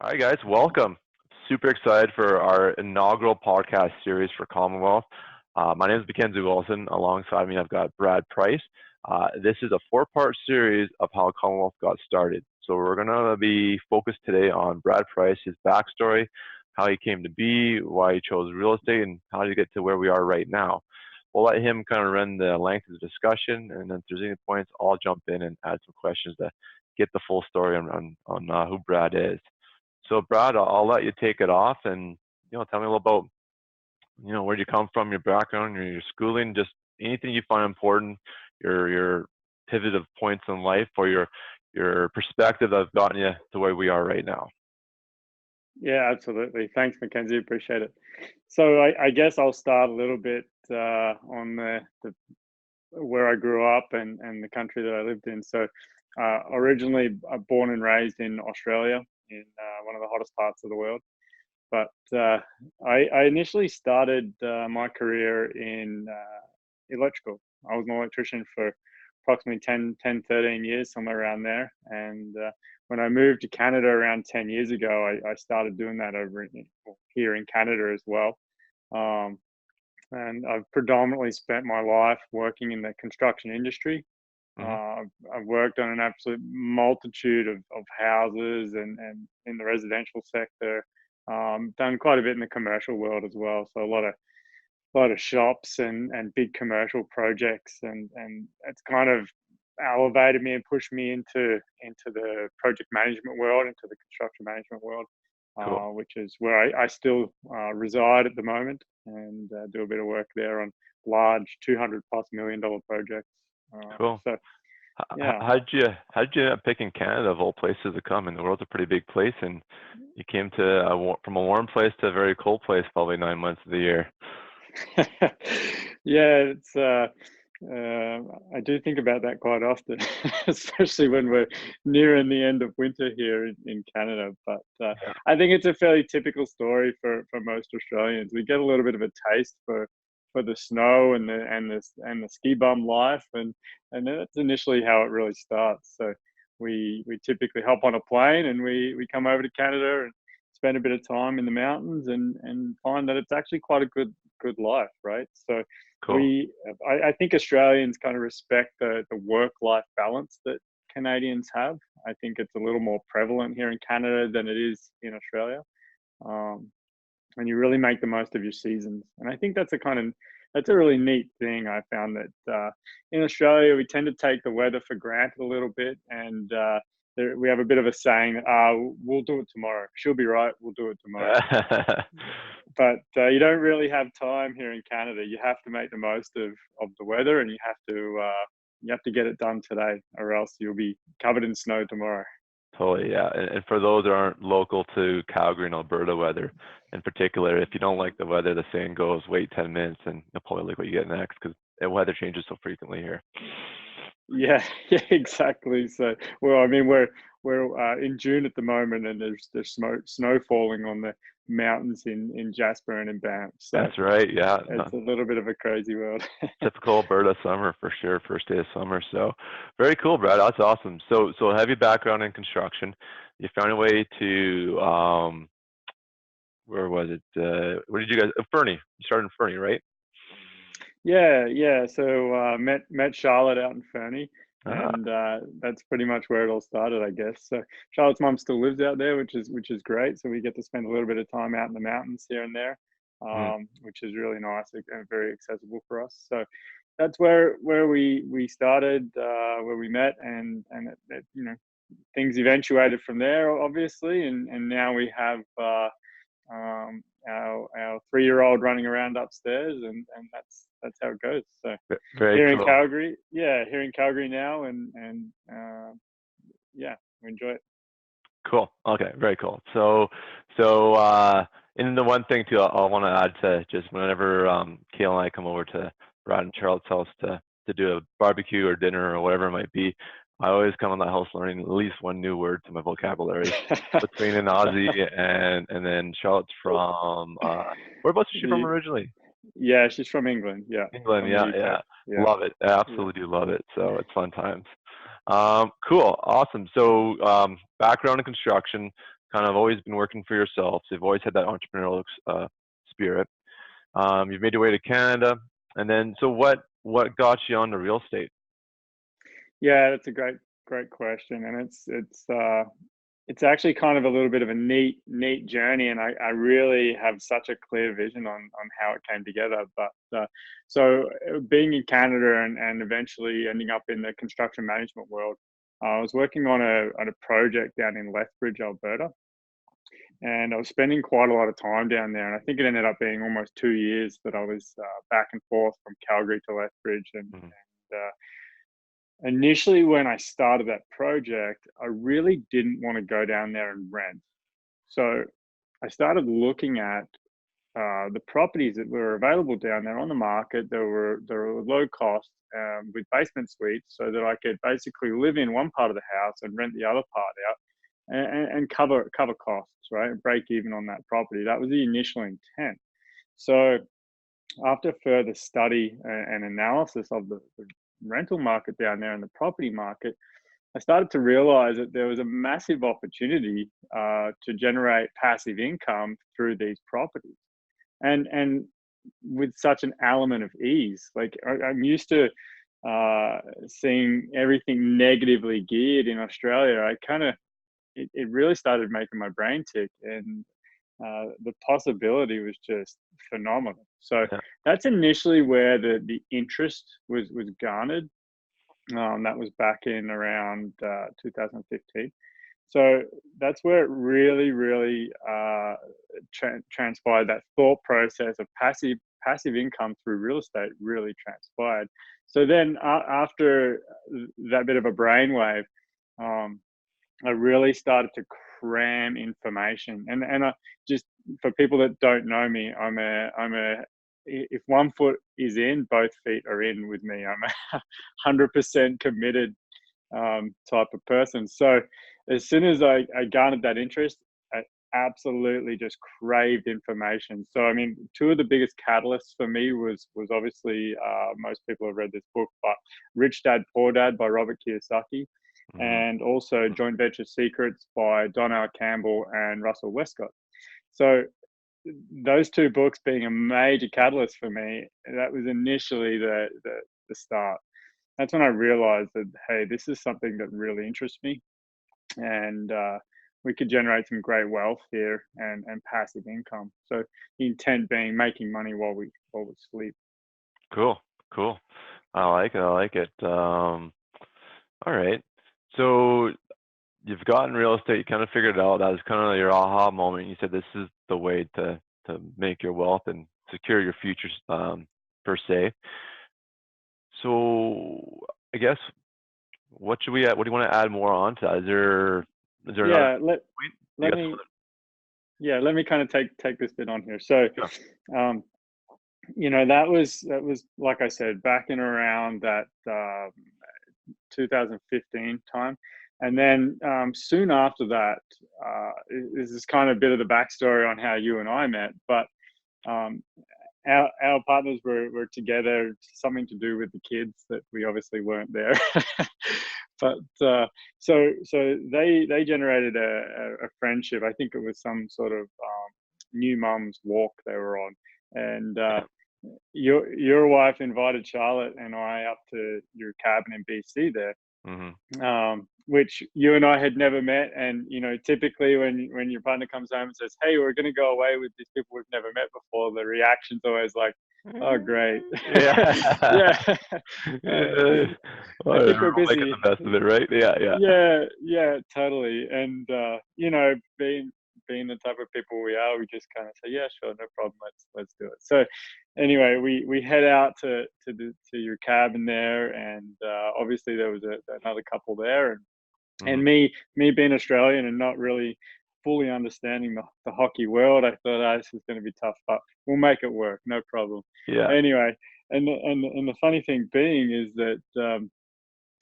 All right, guys, welcome. Super excited for our inaugural podcast series for Commonwealth. My name is Mackenzie Wilson. Alongside me, I've got Brad Price. This is a four-part series of how Commonwealth got started. So we're going to be focused today on Brad Price, his backstory, how he came to be, why he chose real estate, and how to get to where we are right now. We'll let him kind of run the length of the discussion, and then if there's any points, I'll jump in and add some questions to get the full story on who Brad is. So Brad, I'll let you take it off and tell me a little about where you come from, your background, your schooling, just anything you find important, your pivotal points in life, or your perspective that's gotten you to where we are right now. Yeah, absolutely. Thanks, Mackenzie. Appreciate it. So I guess I'll start a little bit on the where I grew up and the country that I lived in. So originally born and raised in Australia, in one of the hottest parts of the world. But I initially started my career in electrical. I was an electrician for approximately 13 years, somewhere around there. And when I moved to Canada around 10 years ago, I started doing that here in Canada as well. Um, and I've predominantly spent my life working in the construction industry. Hmm. I've worked on an absolute multitude of houses and in the residential sector. Done quite a bit in the commercial world as well. So a lot of shops and big commercial projects, and it's kind of elevated me and pushed me into the project management world, into the construction management world, Cool. which is where I still reside at the moment, and do a bit of work there on large 200 plus $1 million projects. Cool. So yeah. How'd you end up picking Canada of all places to come? And the world's a pretty big place, and you came to from a warm place to a very cold place, probably 9 months of the year. Yeah, it's I do think about that quite often, especially when we're nearing the end of winter here in Canada. But Yeah. I think it's a fairly typical story for most Australians. We get a little bit of a taste for the snow and the ski bum life, and that's initially how it really starts. So we typically hop on a plane and we come over to Canada and spend a bit of time in the mountains and find that it's actually quite a good life, right? So Cool. I think Australians kind of respect the work life balance that Canadians have. I think it's a little more prevalent here in Canada than it is in Australia. Um, and you really make the most of your seasons. And I think that's a really neat thing. I found that in Australia we tend to take the weather for granted a little bit, and we have a bit of a saying that we'll do it tomorrow. She'll be right. We'll do it tomorrow. But you don't really have time here in Canada. You have to make the most of the weather, and you have to get it done today, or else you'll be covered in snow tomorrow. Totally, yeah. And for those that aren't local to Calgary and Alberta weather, in particular, if you don't like the weather, the saying goes, wait 10 minutes and you'll probably like what you get next because the weather changes so frequently here. Yeah, yeah, exactly. So, well, I mean, we're in June at the moment, and there's snow falling on the mountains in Jasper and in Banff. So That's right, yeah. No, it's a little bit of a crazy world. typical Alberta summer for sure, first day of summer. So very cool, Brad. That's awesome. So heavy background in construction. You found a way to where was it? Where did you guys? Fernie. You started in Fernie, right? Yeah, yeah. So met Charlotte out in Fernie, Ah, and that's pretty much where it all started, I guess. So Charlotte's mum still lives out there, which is great. So we get to spend a little bit of time out in the mountains here and there, mm, which is really nice and very accessible for us. So that's where we started, where we met, and things eventuated from there, obviously, and now we have. Our 3-year-old running around upstairs, and that's how it goes. So very here in cool. Calgary, yeah, here in Calgary now, and yeah, we enjoy it. Cool. Okay, very cool. So and the one thing too, I want to add to just whenever Kale and I come over to Brad and Charlotte's house to do a barbecue or dinner or whatever it might be, I always come in the house learning at least one new word to my vocabulary between an Aussie and then Charlotte's from whereabouts is she from the originally? Yeah, she's from England. Yeah, England, from the yeah, UK. yeah. Yeah, Love it. I yeah. absolutely do love it. So it's fun times. Cool, awesome. So background in construction, kind of always been working for yourself. So you've always had that entrepreneurial spirit. You've made your way to Canada, and then so what got you onto real estate? Yeah, that's a great question, and it's actually kind of a little bit of a neat journey, and I really have such a clear vision on how it came together. But being in Canada and eventually ending up in the construction management world, I was working on a project down in Lethbridge, Alberta, and I was spending quite a lot of time down there. And I think it ended up being almost 2 years that I was back and forth from Calgary to Lethbridge. Mhm. Initially, when I started that project, I really didn't want to go down there and rent. So I started looking at the properties that were available down there on the market. They were low cost with basement suites, so that I could basically live in one part of the house and rent the other part out, and cover costs, right? Break even on that property. That was the initial intent. So after further study and analysis of the rental market down there and the property market, I started to realize that there was a massive opportunity to generate passive income through these properties, and with such an element of ease. Like I'm used to seeing everything negatively geared in Australia. I kind of it really started making my brain tick, and the possibility was just phenomenal. So Yeah. that's initially where the interest was garnered. That was back in around 2015. So that's where it really transpired. That thought process of passive income through real estate really transpired. So then after that bit of a brainwave, um, I really started to cram information, and I just, for people that don't know me, if one foot is in, both feet are in with me. I'm a 100% committed type of person. So as soon as I garnered that interest, I absolutely just craved information. So I mean, two of the biggest catalysts for me was obviously, most people have read this book, but Rich Dad Poor Dad by Robert Kiyosaki, Mhm. and also Joint Venture Secrets by Don L. Campbell and Russell Westcott. So those two books being a major catalyst for me, that was initially the start. That's when I realized that, hey, this is something that really interests me, and we could generate some great wealth here, and passive income. So the intent being making money while we sleep. Cool, cool. I like it. I like it. All right. So you've gotten real estate. You kind of figured it out. That was kind of your aha moment. You said this is the way to make your wealth and secure your future, per se. So I guess what should we add? What do you want to add more on to that? Is there another Yeah, point? You let got some me yeah let me kind of take this bit on here. So other? um, that was like I said, back in around that 2015 time. And then soon after that, this is kind of a bit of the backstory on how you and I met. But um, our partners were together, something to do with the kids that we obviously weren't there. But so they generated a friendship. I think it was some sort of new mums walk they were on, and Yeah. your wife invited Charlotte and I up to your cabin in BC there, Mhm. which you and I had never met. And typically when your partner comes home and says, "Hey, we're going to go away with these people we've never met before," the reaction's always like, "Oh, great, Yeah. yeah." Yeah. I Well, think we're we're all making busy. the best of it, right? Yeah, yeah. Yeah, yeah, totally. And being the type of people we are, we just kind of say, "Yeah, sure, no problem. Let's do it." So anyway, we head out to your cabin there, and obviously there was another couple there, and Mhm. me being Australian and not really fully understanding the hockey world, I thought, this is going to be tough, but we'll make it work, no problem. Yeah. Anyway, and the funny thing being is that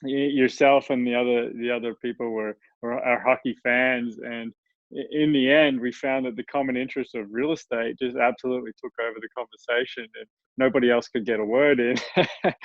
yourself and the other people were our hockey fans, and in the end we found that the common interest of real estate just absolutely took over the conversation, and nobody else could get a word in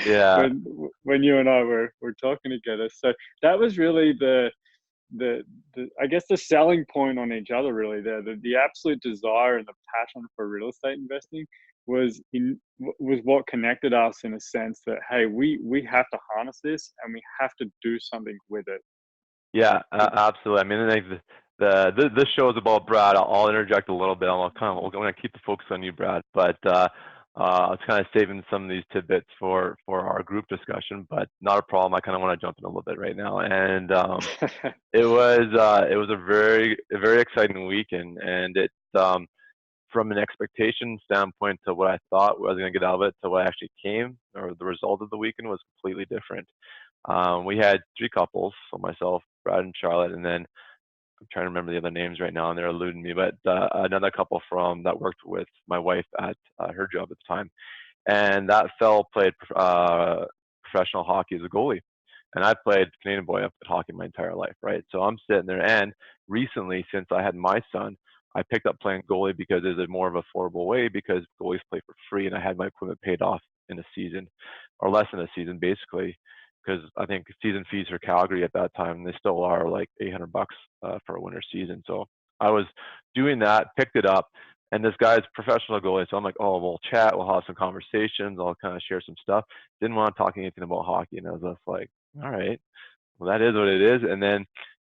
Yeah. when when you and I were talking together. So that was really I guess the selling point on each other really there, the absolute desire and the passion for real estate investing was what connected us in a sense that, hey, we have to harness this and we have to do something with it. Yeah, absolutely. I mean, like this show is about Brad. I'll interject a little bit. I'm going to keep the focus on you, Brad, but I was kind of saving some of these tidbits for our group discussion, but not a problem. I kind of want to jump in a little bit right now, and it was a very exciting weekend, and it from an expectation standpoint to what I thought I was going to get out of it to what actually came or the result of the weekend was completely different. We had three couples, so myself, Brad, and Charlotte, and then I'm trying to remember the other names right now, and they're eluding me. But another couple from that worked with my wife at her job at the time, and that fella played professional hockey as a goalie, and I played Canadian boy up at hockey my entire life, right? So I'm sitting there, and recently, since I had my son, I picked up playing goalie because it's a more of an affordable way because goalies play for free, and I had my equipment paid off in a season, or less than a season, basically, because I think season fees for Calgary at that time they still are like $800 for a winter season. So I was doing that, picked it up, and this guy's professional goalie. So I'm like, oh, we'll chat, we'll have some conversations, I'll kind of share some stuff. Didn't want to talk anything about hockey, and I was just like, all right, well that is what it is. And then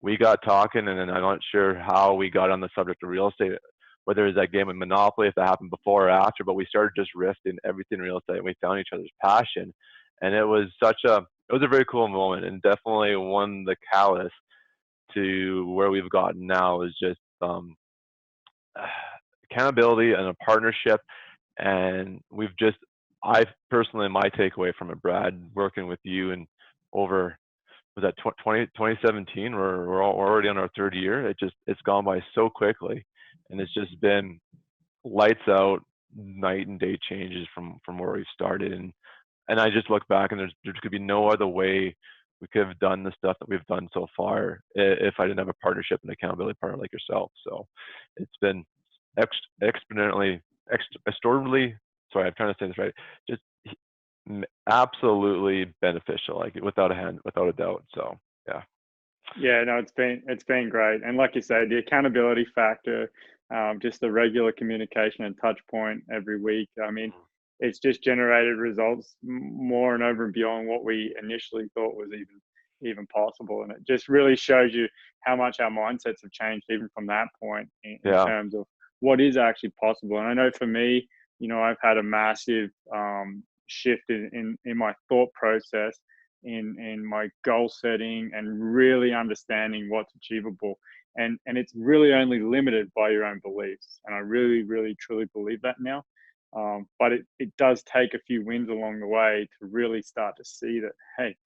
we got talking, and then I'm not sure how we got on the subject of real estate, whether it was that game of Monopoly, if that happened before or after, but we started just riffing everything real estate, and we found each other's passion, and it was a very cool moment, and definitely one of the catalyst to where we've gotten now is just accountability and a partnership. And I personally, my takeaway from it, Brad, working with you and over, was that 2017? We're already on our third year. It's gone by so quickly, and it's just been lights out, night and day changes from where we started. And I just look back, and there could be no other way we could have done the stuff that we've done so far if I didn't have a partnership and accountability partner like yourself. So it's been extraordinarily, sorry, I'm trying to say this right, just absolutely beneficial, like without a doubt. So yeah. Yeah, no, it's been great, and like you say, the accountability factor, just the regular communication and touch point every week. I mean, it's just generated results more and over and beyond what we initially thought was even possible, and it just really shows you how much our mindsets have changed even from that point in Yeah. terms of what is actually possible. And I know for me, I've had a massive shift in my thought process in my goal setting and really understanding what's achievable, and it's really only limited by your own beliefs, and I really truly believe that now. But it does take a few wins along the way to really start to see that, hey,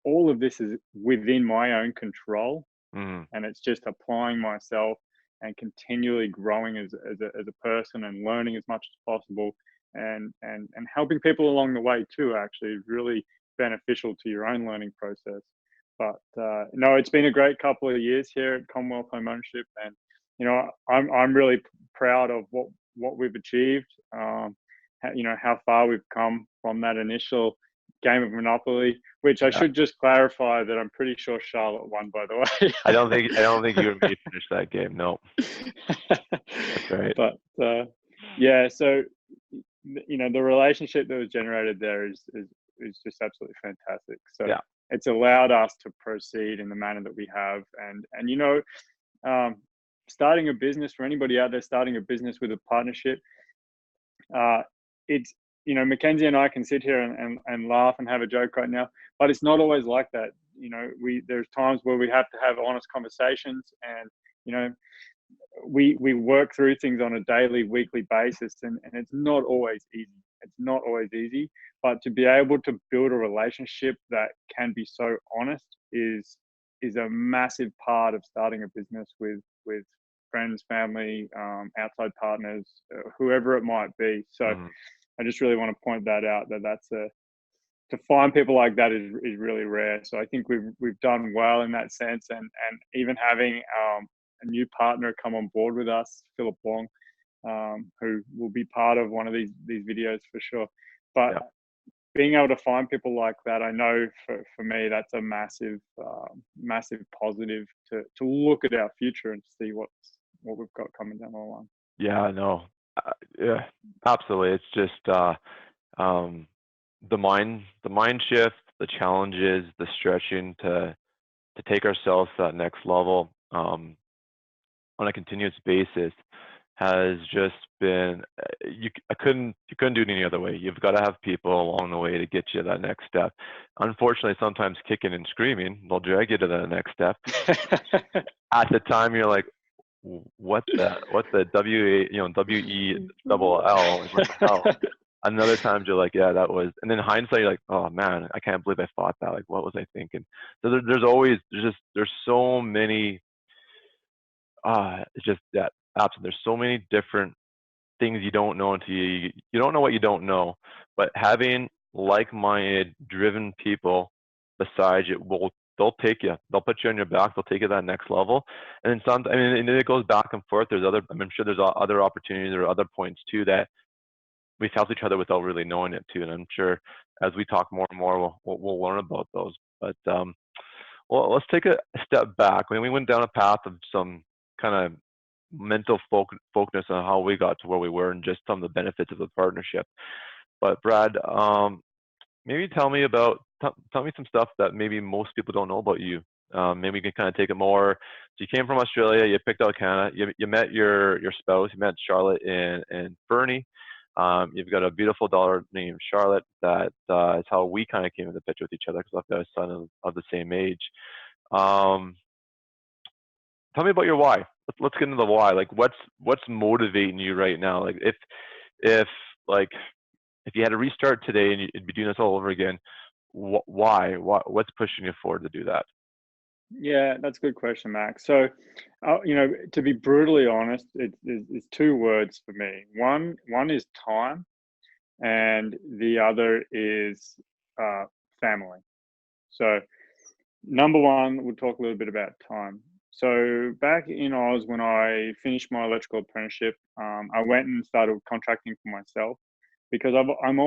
all of this is within my own control, Mm. and it's just applying myself and continually growing as a person and learning as much as possible, and helping people along the way too, actually is really beneficial to your own learning process. But no, it's been a great couple of years here at Commonwealth Home Ownership, and I'm really proud of what we've achieved. How far we've come from that initial game of Monopoly, which I Yeah. should just clarify that I'm pretty sure Charlotte won, by the way. I don't think you and me finished that game. No, that's right. But yeah, so the relationship that was generated there is just absolutely fantastic. So Yeah. it's allowed us to proceed in the manner that we have, and um, starting a business, for anybody out there starting a business with a partnership, it's Mackenzie and I can sit here and laugh and have a joke right now, but it's not always like that. There's times where we have to have honest conversations, and we work through things on a daily, weekly basis, and it's not always easy. It's not always easy, but to be able to build a relationship that can be so honest is a massive part of starting a business with friends, family, outside partners, whoever it might be. So Mm. I just really want to point that out, to find people like that is really rare. So I think we've done well in that sense, and even having a new partner come on board with us, Philip Wong, who will be part of one of these videos for sure. But Yeah. being able to find people like that, I know for me, that's a massive, massive positive to look at our future and see what we've got coming down the line. Yeah, no, yeah, absolutely. It's just um, the mind shift, the challenges, the stretching to take ourselves to that next level on a continuous basis has just been you couldn't do it any other way. You've got to have people along the way to get you that next step. Unfortunately, sometimes kicking and screaming, they'll drag you to the next step. At the time, you're like, what the WELL, like, what the hell? Another time you're like, yeah, that was, and then hindsight, you're like, oh man, I can't believe I thought that. Like, what was I thinking? So there's so many, it's just that absolutely, there's so many different things you don't know until you don't know what you don't know. But having like-minded, driven people beside you they'll take you, they'll put you on your back, they'll take you to that next level. And then and then it goes back and forth. I'm sure there's other opportunities or other points too that we've helped each other without really knowing it too. And I'm sure as we talk more and more, we'll learn about those. But well, let's take a step back. I mean, we went down a path of some kind of mental focus on how we got to where we were and just some of the benefits of the partnership. But Brad, maybe tell me some stuff that maybe most people don't know about you. Maybe we can kind of take it more. So you came from Australia, you picked out Canada, you met your spouse, you met Charlotte in Fernie. You've got a beautiful daughter named Charlotte. That is how we kind of came into the picture with each other because I've got a son of the same age. Tell me about your why. Let's get into the why. Like, what's motivating you right now? Like, if like if you had to restart today and you'd be doing this all over again, why? What's pushing you forward to do that? Yeah, that's a good question, Max. So, to be brutally honest, it's two words for me. One is time, and the other is family. So, number one, we'll talk a little bit about time. So, back in Oz, when I finished my electrical apprenticeship, I went and started contracting for myself because I've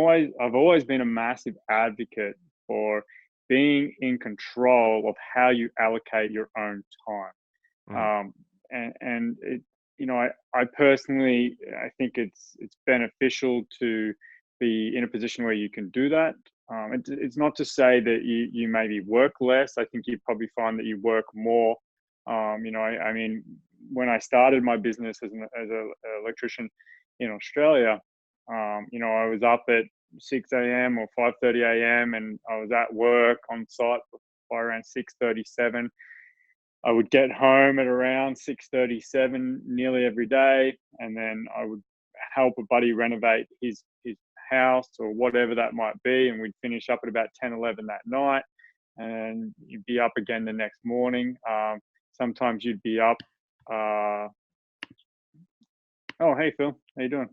always been a massive advocate for being in control of how you allocate your own time. Mm, And it, I personally, I think it's beneficial to be in a position where you can do that. It's not to say that you maybe work less. I think you probably find that you work more. I mean, when I started my business as an electrician in Australia, I was up at 6 a.m. or 5:30 a.m. and I was at work on site by around 6:37. I would get home at around 6:37 nearly every day, and then I would help a buddy renovate his house or whatever that might be, and we'd finish up at about 10, 11 that night, and you'd be up again the next morning. Sometimes you'd be up. Oh, hey Phil, how you doing?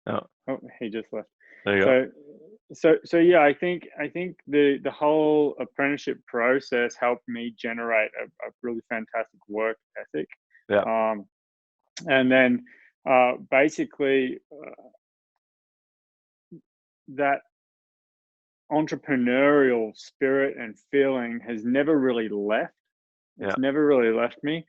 no, Oh, he just left. there you go. So yeah, I think the whole apprenticeship process helped me generate a really fantastic work ethic, Yeah, um, and then basically that entrepreneurial spirit and feeling has never really left. yeah, It's never really left me.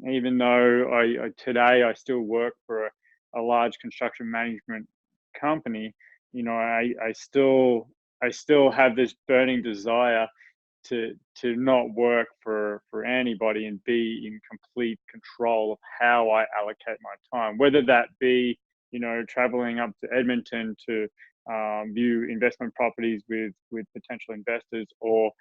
Even though today I still work for a large construction management company, I still have this burning desire to not work for anybody and be in complete control of how I allocate my time, whether that be traveling up to Edmonton to view investment properties with potential investors, or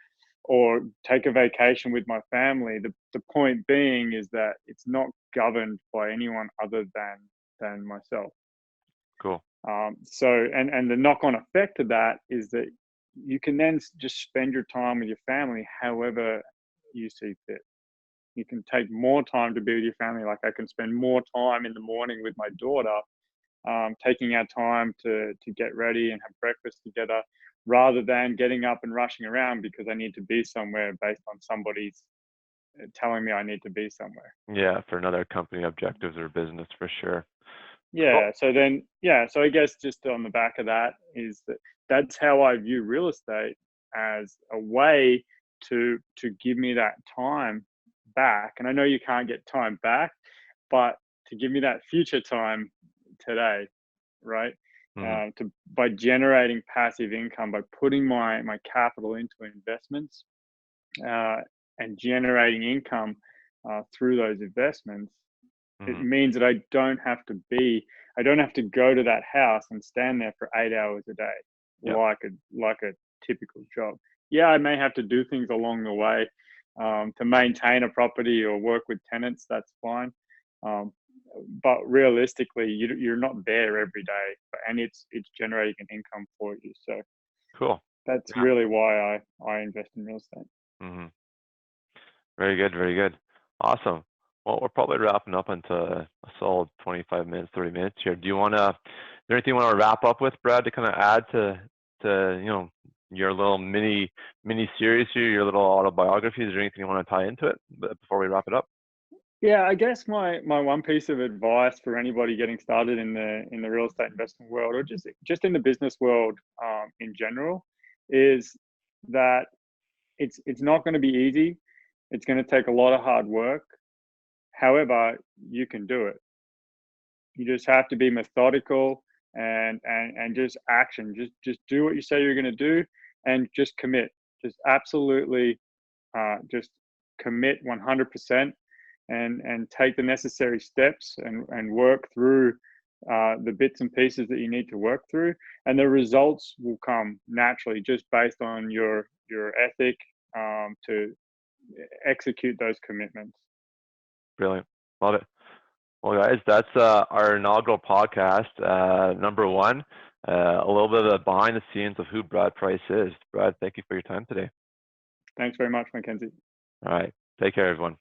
take a vacation with my family. The point being is that it's not governed by anyone other than myself. cool. So the knock on effect of that is that you can then just spend your time with your family however you see fit. You can take more time to be with your family. Like I can spend more time in the morning with my daughter, taking our time to get ready and have breakfast together, rather than getting up and rushing around because I need to be somewhere based on somebody's telling me I need to be somewhere. Yeah, for another company objectives or business for sure. Cool. Yeah. So then, yeah. So I guess just on the back of that is that that's how I view real estate, as a way to give me that time back. And I know you can't get time back, but to give me that future time today, right? Hmm. To by generating passive income, by putting my capital into investments, uh, and generating income through those investments, it Hmm. means that I don't have to go to that house and stand there for 8 hours a day, Yep. like a typical job. Yeah, I may have to do things along the way to maintain a property or work with tenants. That's fine. Um, but realistically, you're not there every day, and it's generating an income for you. So Cool. that's Yeah. really why I invest in real estate. Hmm. Very good. Very good. Awesome. Well, we're probably wrapping up into a solid 25 minutes, 30 minutes here. Do you want to, is there anything you want to wrap up with, Brad, to kind of add to, your little mini series here, your little autobiography? Is there anything you want to tie into it before we wrap it up? Yeah, I guess my one piece of advice for anybody getting started in the real estate investment world, or just in the business world in general, is that it's not going to be easy. It's going to take a lot of hard work. However, you can do it. You just have to be methodical and just action. Just do what you say you're going to do, and just commit. Just absolutely, just commit 100%, and take the necessary steps, and work through the bits and pieces that you need to work through, and the results will come naturally, just based on your ethic to execute those commitments. Brilliant. Love it. Well, guys, that's our inaugural podcast, number one. A little bit of the behind the scenes of who Brad Price is. Brad, thank you for your time today. Thanks very much, Mackenzie. All right. Take care, everyone.